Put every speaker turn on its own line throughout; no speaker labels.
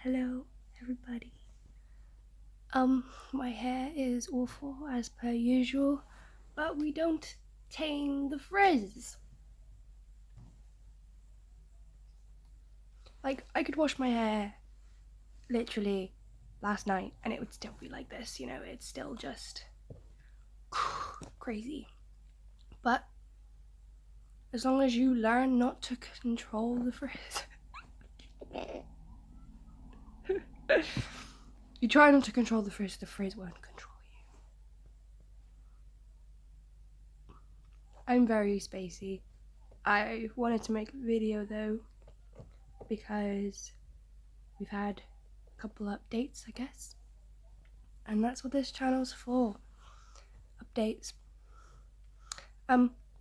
Hello, everybody. My hair is awful as per usual, but we don't tame the frizz. Like, I could wash my hair literally last night and it would still be like this, it's still just crazy. But as long as you learn not to control the frizz. You try not to control the frizz won't control you. I'm very spacey. I wanted to make a video though because we've had a couple updates, I guess, and that's what this channel's for. Updates.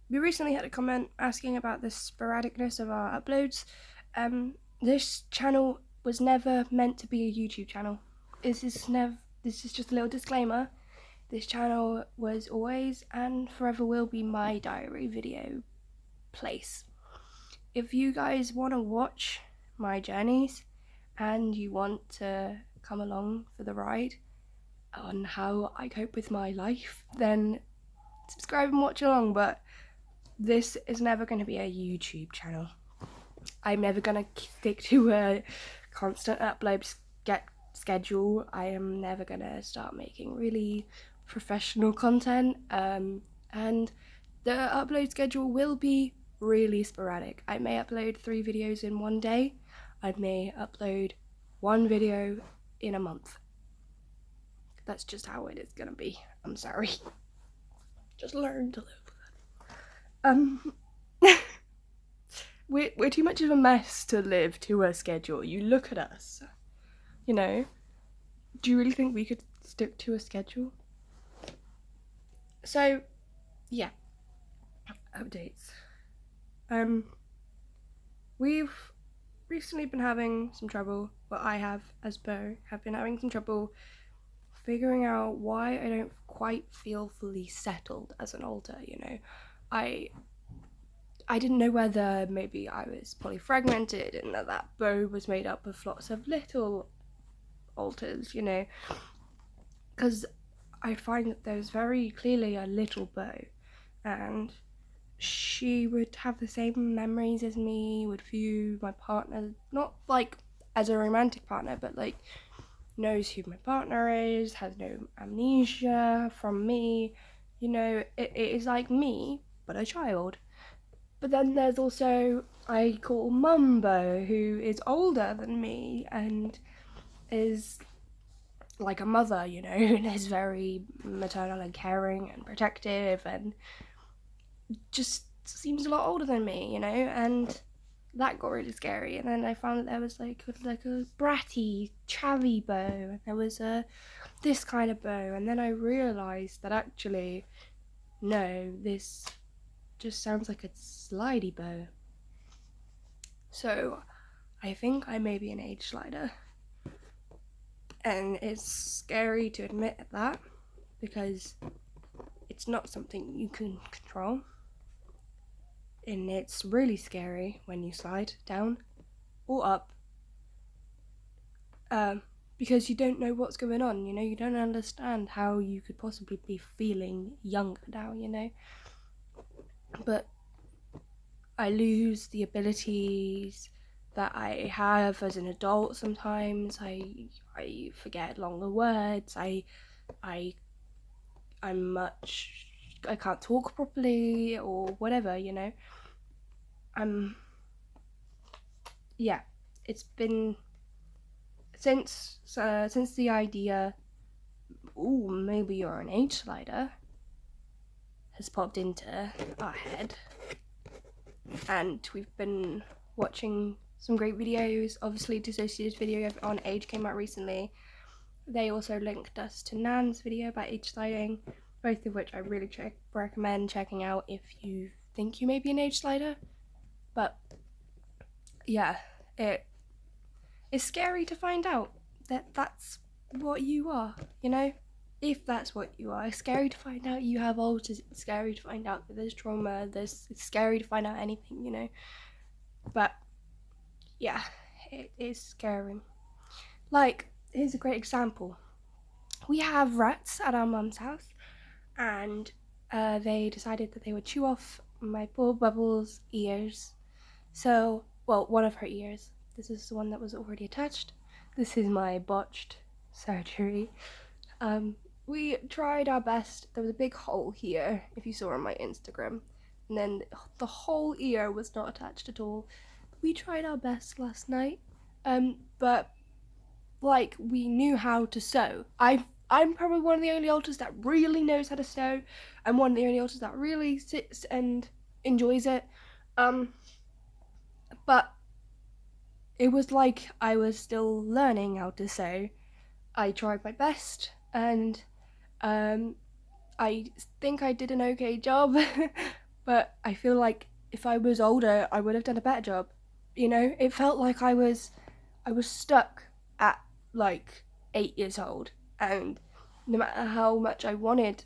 We recently had a comment asking about the sporadicness of our uploads. This channel was never meant to be a YouTube channel. This is just a little disclaimer. This channel was always and forever will be my diary video place. If you guys want to watch my journeys and you want to come along for the ride on how I cope with my life, then subscribe and watch along. But this is never going to be a YouTube channel. I'm never going to stick to a constant upload schedule. I am never going to start making really professional content, and the upload schedule will be really sporadic. I may upload 3 videos in one day. I may upload 1 video in a month. That's just how it is gonna be. I'm sorry. Just learn to live with it. We're too much of a mess to live to a schedule. You look at us, do you really think we could stick to a schedule? So, yeah. Updates. We've recently been having some trouble, I have, as Bo, have been having some trouble figuring out why I don't quite feel fully settled as an alter, I didn't know whether maybe I was polyfragmented and that Bo was made up of lots of little alters, because I find that there's very clearly a little Bo, and she would have the same memories as me, would view my partner, not like as a romantic partner, but like knows who my partner is, has no amnesia from me, it is like me, but a child. But then there's also, I call Mumbo, who is older than me and is like a mother, and is very maternal and caring and protective and just seems a lot older than me, and that got really scary. And then I found that there was like a bratty, chavvy Bo, and there was this kind of Bo, and then I realised that actually, no, this just sounds like a slidey Bo. So I think I may be an age slider, and it's scary to admit that because it's not something you can control. And it's really scary when you slide down or up, because you don't know what's going on, you don't understand how you could possibly be feeling younger now, but I lose the abilities that I have as an adult sometimes. I forget longer words, I can't talk properly or whatever, yeah, it's been since the idea, maybe you're an age slider, has popped into our head, and we've been watching some great videos. Obviously, Dissociated video on age came out recently. They also linked us to Nan's video about age sliding, both of which I really recommend checking out if you think you may be an age slider. But yeah, it's scary to find out that that's what you are, if that's what you are. It's scary to find out you have alters, it's scary to find out that there's trauma, it's scary to find out anything, but yeah, it is scary. Like, here's a great example. We have rats at our mum's house, and they decided that they would chew off my poor Bubbles' ears. So, well, one of her ears. This is the one that was already attached. This is my botched surgery. We tried our best. There was a big hole here, if you saw on my Instagram, and then the whole ear was not attached at all. We tried our best last night, but like, we knew how to sew. I'm probably one of the only alters that really knows how to sew. I'm one of the only alters that really sits and enjoys it. But it was like I was still learning how to sew. I tried my best, and I think I did an okay job. But I feel like if I was older, I would have done a better job. You know, it felt like I was stuck at like 8 years old, and no matter how much I wanted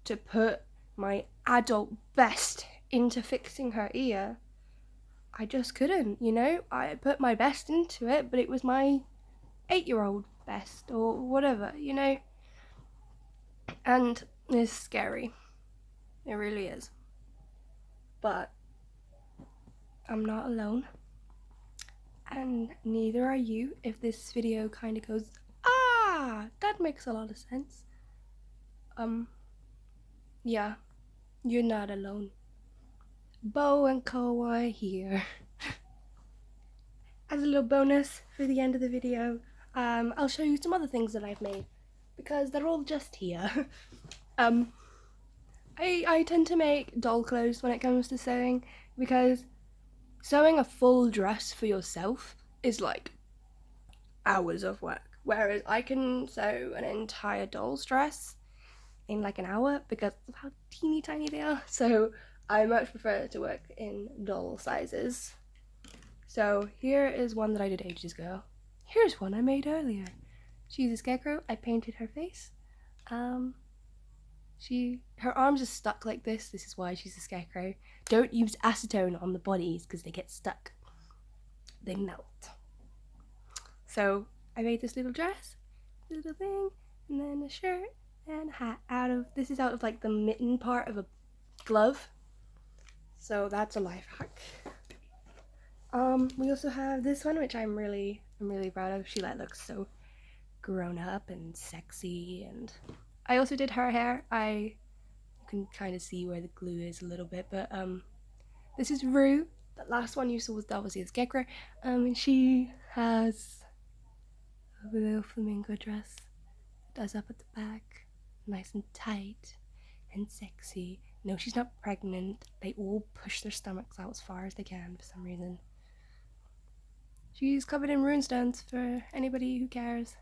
to put my adult best into fixing her ear, I just couldn't, you know? I put my best into it, but it was my 8-year-old best or whatever, you know? And it's scary. It really is. But I'm not alone. And neither are you if this video kind of goes, ah, that makes a lot of sense. Yeah, you're not alone. Bo and Co are here. As a little bonus for the end of the video, I'll show you some other things that I've made, because they're all just here. I tend to make doll clothes when it comes to sewing, because sewing a full dress for yourself is like hours of work, whereas I can sew an entire doll's dress in like an hour because of how teeny tiny they are. So I much prefer to work in doll sizes. So here is one that I did ages ago. Here's one I made earlier. She's a scarecrow. I painted her face. Her arms are stuck like this. This is why she's a scarecrow. Don't use acetone on the bodies because they get stuck. They melt. So I made this little dress, little thing, and then a shirt and a hat this is out of like the mitten part of a glove. So that's a life hack. We also have this one, which I'm really proud of. She looks so grown up and sexy, and I also did her hair. You can kind of see where the glue is a little bit, but this is Rue. That last one you saw was obviously a scarecrow. And she has a little flamingo dress. It does up at the back, nice and tight and sexy. No, she's not pregnant. They all push their stomachs out as far as they can for some reason. She's covered in runestones for anybody who cares.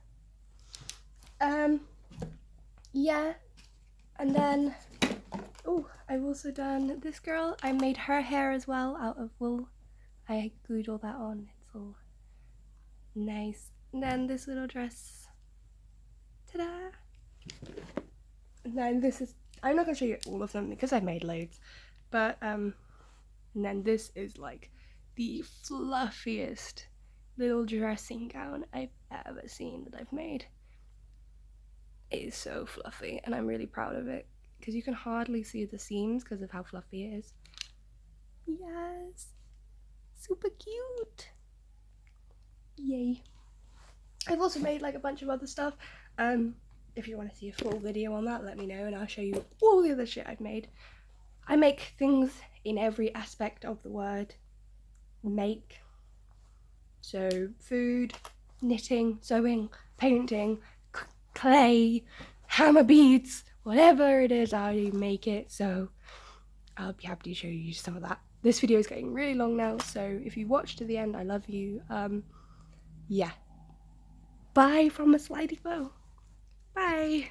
Yeah, and then, I've also done this girl. I made her hair as well out of wool. I glued all that on. It's all nice. And then this little dress. Ta-da! And then this is, I'm not going to show you all of them because I've made loads, but, and then this is like the fluffiest little dressing gown I've ever seen that I've made. It is so fluffy, and I'm really proud of it because you can hardly see the seams because of how fluffy it is. Yes, super cute. Yay. I've also made like a bunch of other stuff. If you want to see a full video on that, let me know and I'll show you all the other shit I've made. I make things in every aspect of the word make. So food, knitting, sewing, painting, clay, hammer beads, whatever it is, I make it. So I'll be happy to show you some of that. This video is getting really long now, so if you watch to the end, I love you. Yeah. Bye from a slidey bow. Bye.